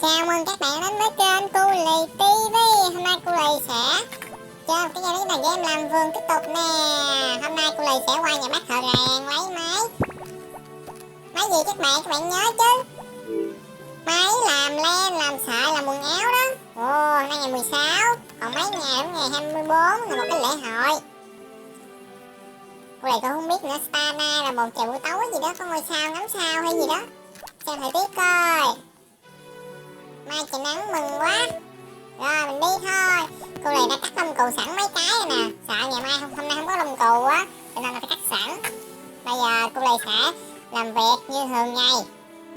Chào mừng các bạn đến với kênh Cu Lì TV. Hôm nay Cu Lì sẽ chơi một cái game là game làm vườn tiếp tục nè. Hôm nay Cu Lì sẽ qua nhà bác thợ rèn lấy máy. Máy gì các bạn nhớ chứ? Máy làm len, làm sợi, làm quần áo đó. Ồ, hôm nay ngày 16. Còn mấy ngày nữa ngày 24 là một cái lễ hội. Cu Lì cũng không biết nữa, Stana là một trời buổi tối gì đó, có ngôi sao ngắm sao hay gì đó. Xem thời tiết coi. Mai trời nắng mừng quá. Rồi mình đi thôi. Cô này đã cắt lông cừu sẵn mấy cái rồi nè. Sợ ngày mai hôm nay không có lông cừu á, cho nên là phải cắt sẵn. Bây giờ cô này sẽ làm việc như thường ngày.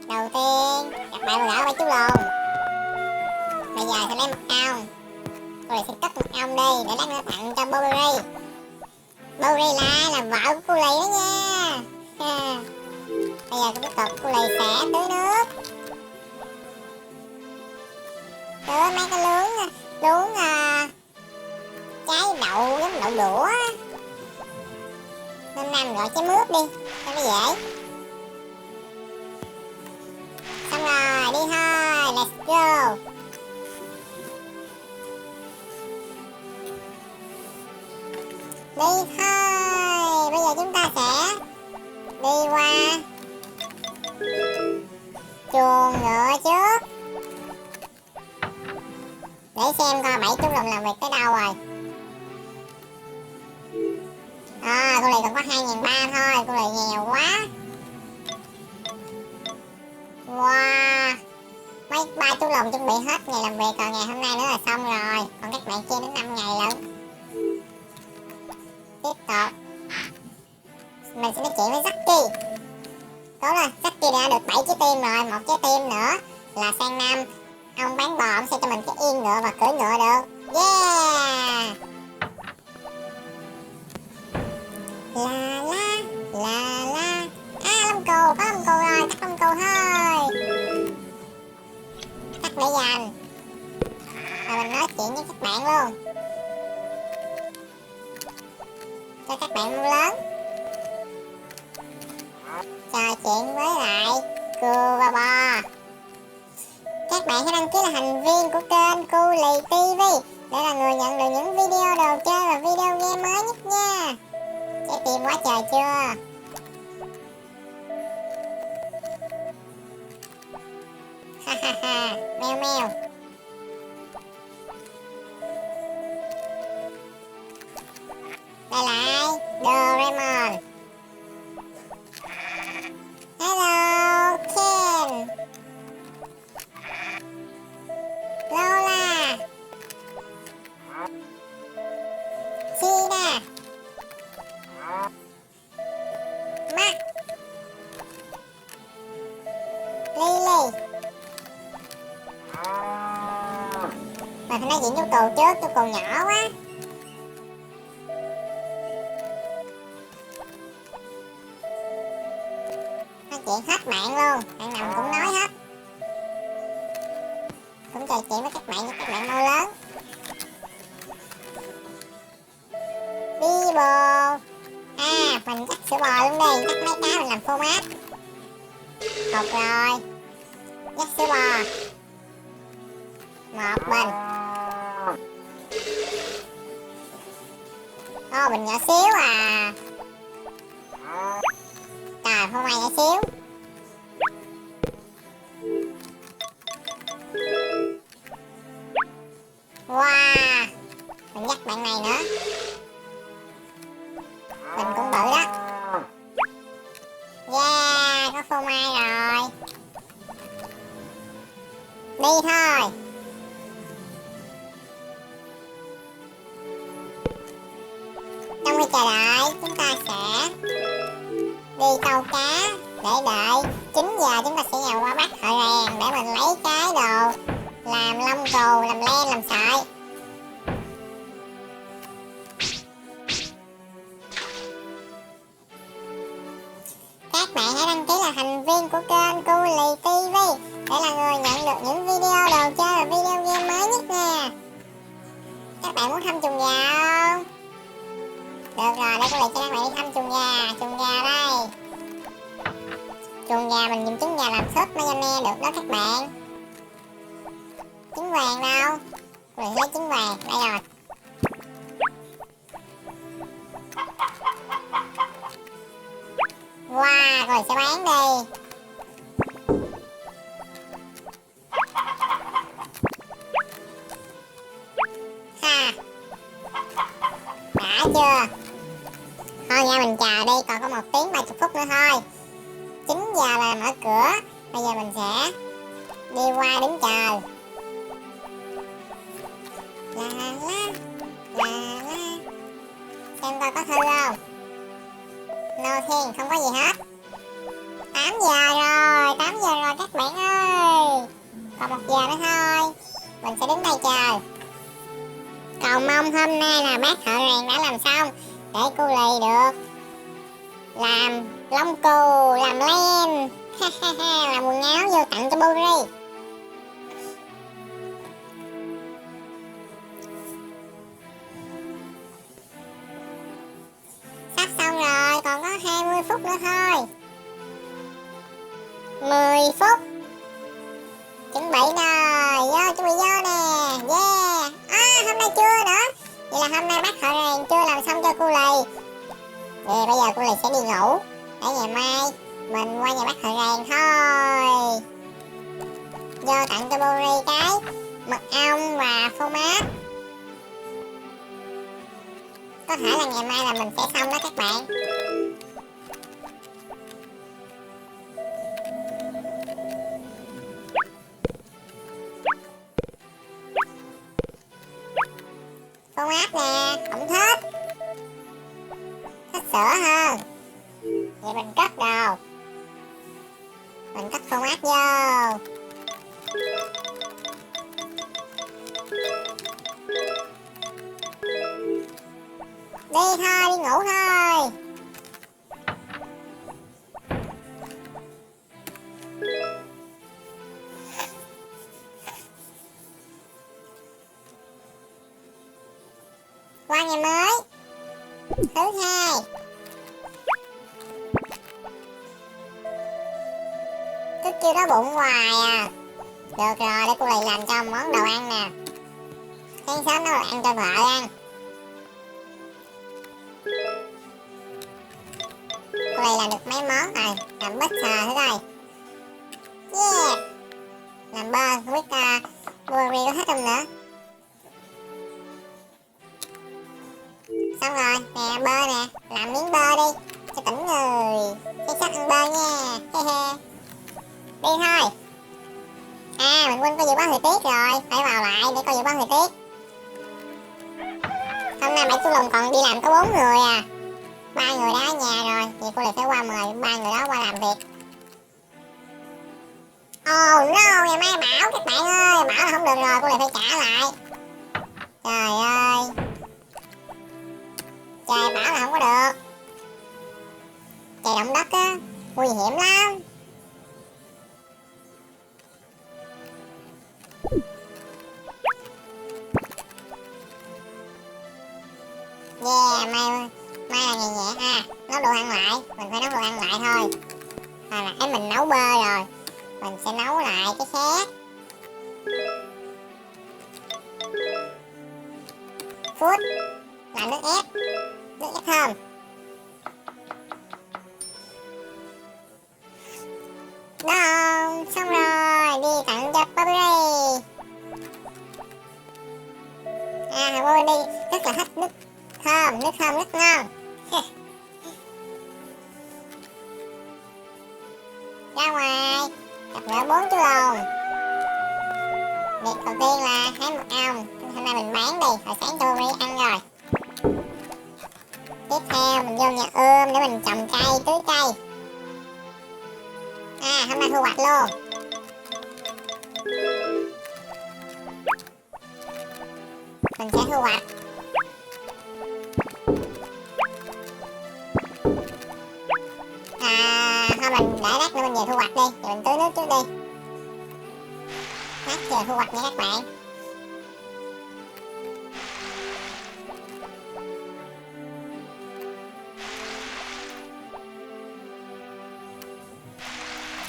Đầu tiên đặt bạn vào gõ ba chú lùn. Bây giờ sẽ lấy mật ong. Cô này sẽ cất mật ong đi để lát nữa tặng cho Burberry. Burberry là vợ của cô này đó nha. Bây giờ tiếp tục cô này sẽ tưới nước. Tưới mấy cái luống trái đậu giống đậu đũa. Hôm nay mình gọi trái mướp đi cho nó dễ. Xong rồi đi thôi, let's go. Đi thôi. Bây giờ chúng ta sẽ đi qua chuồng ngựa trước để xem coi 7 chú lùn làm việc tới đâu rồi. Cô này còn có 2.300 thôi, cô này nghèo quá. Wow, mấy ba chú lùn chuẩn bị hết ngày làm việc, còn ngày hôm nay nữa là xong rồi. Còn các bạn kia đến 5 ngày lận. Tiếp tục mình sẽ nói chuyện với Jackie. Tốt rồi, Jackie đã được 7 trái tim rồi, một trái tim nữa là sang năm ông bán bò, ông sẽ cho mình cái yên ngựa và cưỡi ngựa được. Yeah. La la la la. Lông cừu, có lông cừu rồi, cắt lông cừu thôi. Cắt để dành. Rồi mình nói chuyện với các bạn luôn. Cho các bạn lớn trò chuyện với lại cừu và bò. Các bạn hãy đăng ký là thành viên của kênh Cu Lì TV để là người nhận được những video đồ chơi và video game mới nhất nha. Trái tim quá trời chưa? Ha ha ha, meo meo. Đây lại Doraemon. Hello Ken. Lola. Sina. Mac. Lily. Mà phải nói chuyện chú cừu trước, chú cừu nhỏ quá. Nói chuyện hết bạn luôn, bạn nào cũng nói hết. Cũng trò chuyện với các bạn cho các bạn mau lớn. Đi bò. Mình cắt sữa bò luôn đi, cắt mấy cái mình làm phô mát. Hộp rồi. Dắt sữa bò. Một bình. Bình nhỏ xíu à. Trời, phô mai nhỏ xíu. Wow, mình dắt bạn này nữa. Mình cũng bự đó. Yeah, có phô mai rồi. Đi thôi. Trong khi chờ đợi, chúng ta sẽ đi câu cá để đợi 9 giờ chúng ta sẽ nhào qua bác thợ rèn để mình lấy cái đồ làm lông cừu, làm len, làm sợi. Các bạn hãy đăng ký là thành viên của kênh Cu Lì TV để là người nhận được những video đồ chơi và video game mới nhất nha. Các bạn muốn thăm chuồng gà không? Được rồi, để Cu Lì cho các bạn đi thăm chuồng gà. Chuồng gà đây. Chuồng gà mình dùng trứng gà làm sốt mayonnaise được đó các bạn. Trứng vàng đâu? Cô lấy trứng vàng, đây rồi. Wow, rồi sẽ bán đi. Ha, đã chưa? Thôi nha, mình chờ đi, còn có 1 tiếng 30 phút nữa thôi. 9 giờ là mở cửa. Bây giờ mình sẽ đi qua đứng chờ. La la la la. Xem coi có thư không? No thiên, không có gì hết. 8 giờ rồi, 8 giờ rồi các bạn ơi. Còn 1 giờ nữa thôi. Mình sẽ đứng đây chờ. Cầu mong hôm nay là bác thợ rèn đã làm xong, để cô Lì được làm lông cừu, làm len, làm quần áo vô tặng cho Buri. Sắp xong rồi, còn có 20 phút nữa thôi. 10 phút. Chuẩn bị rồi, vô, chuẩn bị vô nè. Yeah. À, hôm nay chưa nữa. Vậy là hôm nay bác thợ rèn chưa làm xong cho cô Lì. Thì bây giờ cô Lì sẽ đi ngủ, để ngày mai mình qua nhà bác thợ rèn thôi. Vô tặng cho Buri cái mật ong và phô mát. Có thể là ngày mai là mình sẽ xong đó các bạn. Phô mát nè, không thích. Thích sữa hơn. Vậy mình cất đồ. Mình cất phô mát vô. Đi thôi, đi ngủ thôi. Qua ngày mới. Thứ 2. Cứ kêu đói bụng hoài à. Được rồi, để cô Lì làm cho món đồ ăn nè. Sáng sớm nấu đồ ăn cho vợ ăn. Cô Lì làm được mấy món rồi. Làm bít xờ thử coi. Yeah. Làm bơ, không biết Buri có thích không nữa. Xong rồi, nè bơ nè. Làm miếng bơ đi, cho tỉnh người. Sáng sớm ăn bơ nha. Đi thôi. À, mình quên coi dự báo thời tiết rồi. Phải vào lại để coi dự báo thời tiết. Hôm nay mẹ chú Lùng còn đi làm có 4 người à. 3 người đã ở nhà rồi. Vậy cô Lì phải qua mời 3 người đó qua làm việc. Oh no, ngày mai bão các bạn ơi. Bão là không được rồi, cô Lì phải trả lại. Trời ơi. Trời bão là không có được. Trời động đất á, nguy hiểm lắm. Yeah, mai là ngày nhẹ ha. Nấu đồ ăn lại, mình phải nấu đồ ăn lại thôi. Hồi nãy mình nấu bơ rồi, mình sẽ nấu lại cái khác. Phút làm nước ép thơm. Đó, xong rồi, đi tặng cho Buri. À, Buri rất là thích nước thơm rất ngon. Ra ngoài gặp gỡ 4 chú Lùn. Việc đầu tiên là hái mật ong. Hôm nay mình bán đi, hồi sáng cho Buri ăn rồi. Tiếp theo mình vô nhà ươm để mình trồng cây, tưới cây. À, hôm nay thu hoạch luôn. Mình sẽ thu hoạch. À, thôi mình để lát nữa mình về thu hoạch đi. Rồi mình tưới nước trước đi. Lát giờ thu hoạch nha các bạn.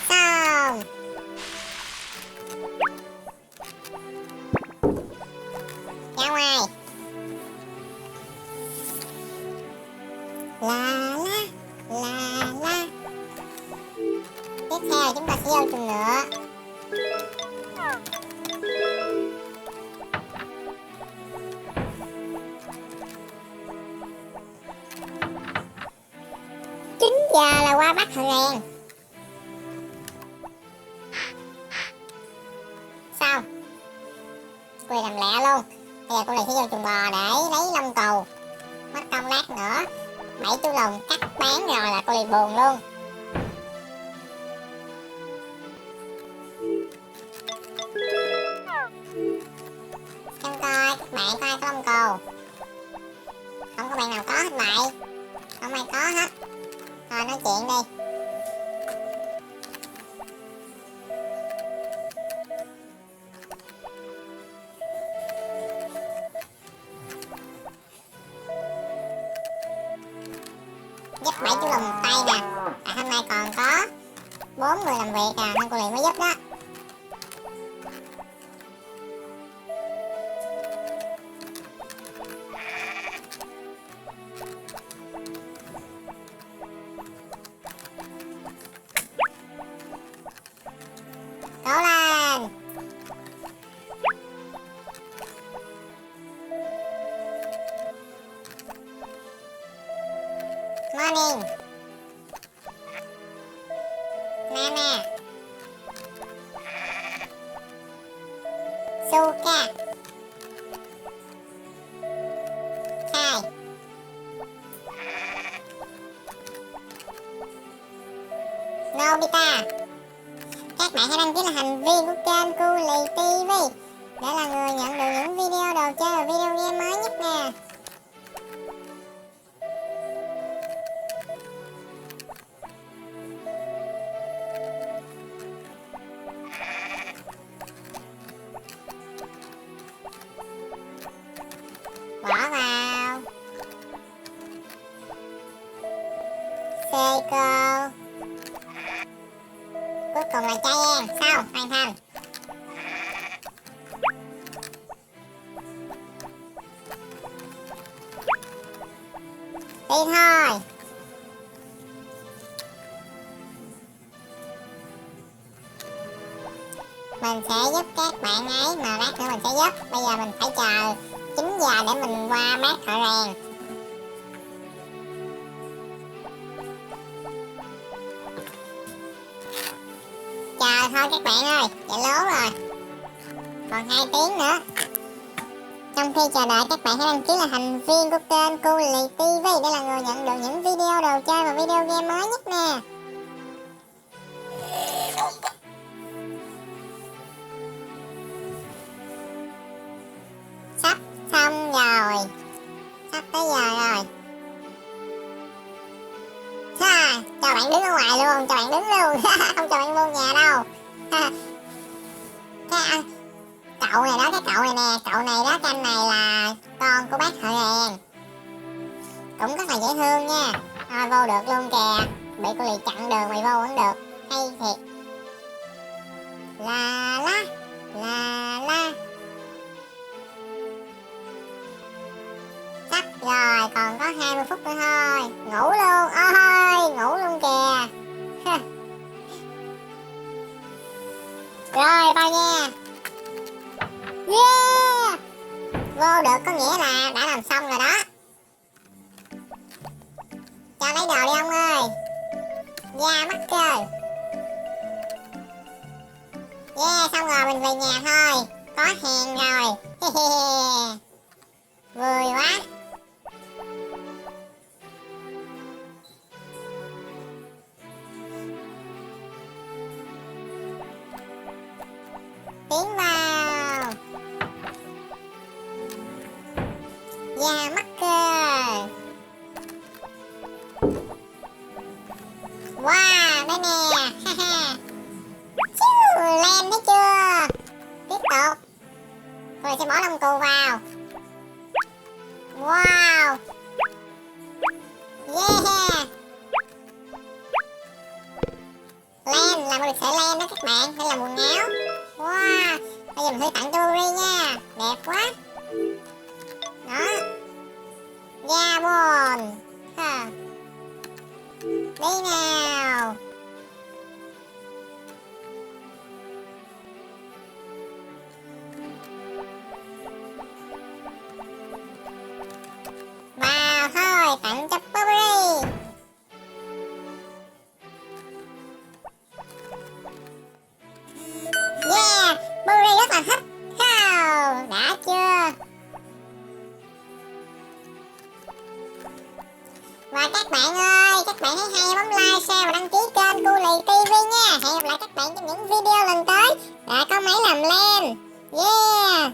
Xong. ngoài. La la la la. Tiếp theo chúng ta sẽ vô chuồng ngựa. Giờ là qua bắt thợ rèn. Xong. Cô làm lẹ luôn. Bây giờ cô này sẽ vô chuồng bò để lấy lông cừu. Mất công lát nữa 7 túi lồng cắt bán rồi là cô này buồn luôn. Xem coi các bạn coi có lông cừu. Không có bạn nào có hết vậy. Không ai có hết. Thôi nói chuyện đi. Giúp 7 chú lùn một tay nè. Hôm nay còn có 4 người làm việc nên cô liền mới giúp đó. Cố lên. Morning. Nana. Suka. Kai. Nobita. Các bạn hãy đăng ký là thành viên của kênh Cu Lì TV để là người nhận được những video đồ chơi và video game mới nhất nè. Bỏ vào. Seiko. Cuối cùng là chai en. Xong, hoàn thành. Đi thôi. Mình sẽ giúp các bạn ấy mà lát nữa mình sẽ giúp. Bây giờ mình phải chờ 9 giờ để mình qua bác thợ rèn. Chờ thôi các bạn ơi, chạy lố rồi. Còn 2 tiếng nữa. Trong khi chờ đợi các bạn hãy đăng ký là thành viên của kênh Cu Lì TV để là người nhận được những video đồ chơi và video game mới nhất nè. Sắp xong rồi. Sắp tới giờ rồi. Ha, cho bạn đứng ở ngoài luôn, cho bạn đứng luôn. Không cho bạn vô nhà đâu. Cậu này đó, cái cậu này nè, cậu này đó, canh này là con của bác thợ rèn. Cũng rất là dễ thương nha. Thôi vô được luôn kìa. Bị cô Lì chặn đường mày vô vẫn được. Hay thiệt. La la, la la. Sắp rồi, còn có 20 phút nữa thôi. Ngủ luôn, ôi, ngủ luôn kìa. Rồi, bao nha. Yeah. Vô được có nghĩa là đã làm xong rồi đó. Cho lấy đồ đi ông ơi. Da mắc cơ. Yeah, xong rồi mình về nhà thôi. Có hàng rồi. Vui quá. Tiến vào. Da mắc cơ. Wow, đây nè. Lên thấy chưa. Tiếp tục. Rồi sẽ bỏ lông cừu vào. Wow. Yeah. Len, làm được sợi len đó các bạn. Hay là quần áo. Wow. Bây giờ mình thử tặng cho Uri nha. Đẹp quá. Gabon. Ha. Đi nào. Vào thôi, tặng cho Burberry. Yeah, Burberry rất là thích. Wow, đã chưa? Và các bạn ơi, các bạn hãy bấm like, share và đăng ký kênh Cu Lì TV nha. Hẹn gặp lại các bạn trong những video lần tới. Đã có máy làm len. Yeah.